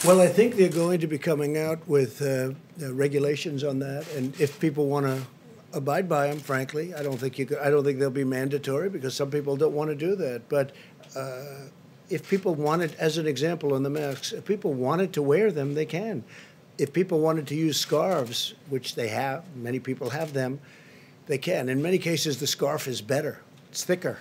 Well, I think they're going to be coming out with regulations on that, and if people want to abide by them, frankly, I don't think they'll be mandatory because some people don't want to do that. But if people wanted, as an example on the masks, if people wanted to wear them, they can. If people wanted to use scarves, which they have, many people have them, they can. In many cases, the scarf is better. It's thicker.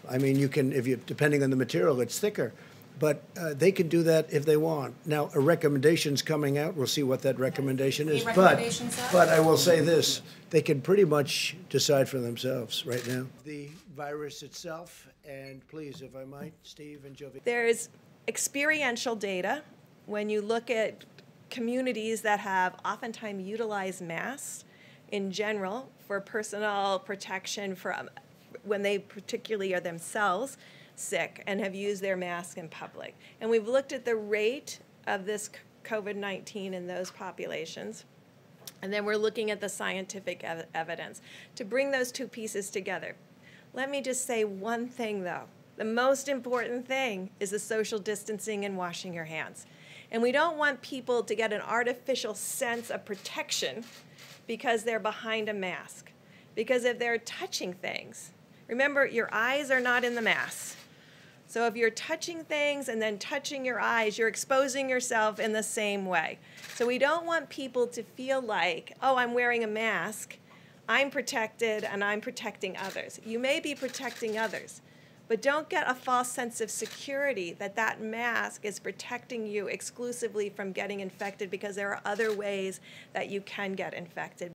I mean, you can, depending on the material, it's thicker. But they can do that if they want. Now, a recommendation's coming out. We'll see what that recommendation is. But I will say this. They can pretty much decide for themselves right now. The virus itself, and please, if I might, Steve and Jovi. There's experiential data. When you look at communities that have oftentimes utilized masks in general for personal protection from when they particularly are themselves sick and have used their mask in public. And we've looked at the rate of this COVID-19 in those populations. And then we're looking at the scientific evidence to bring those two pieces together. Let me just say one thing, though. The most important thing is the social distancing and washing your hands. And we don't want people to get an artificial sense of protection because they're behind a mask. Because if they're touching things, remember, your eyes are not in the mask. So if you're touching things and then touching your eyes, you're exposing yourself in the same way. So we don't want people to feel like, oh, I'm wearing a mask, I'm protected, and I'm protecting others. You may be protecting others, but don't get a false sense of security that that mask is protecting you exclusively from getting infected, because there are other ways that you can get infected.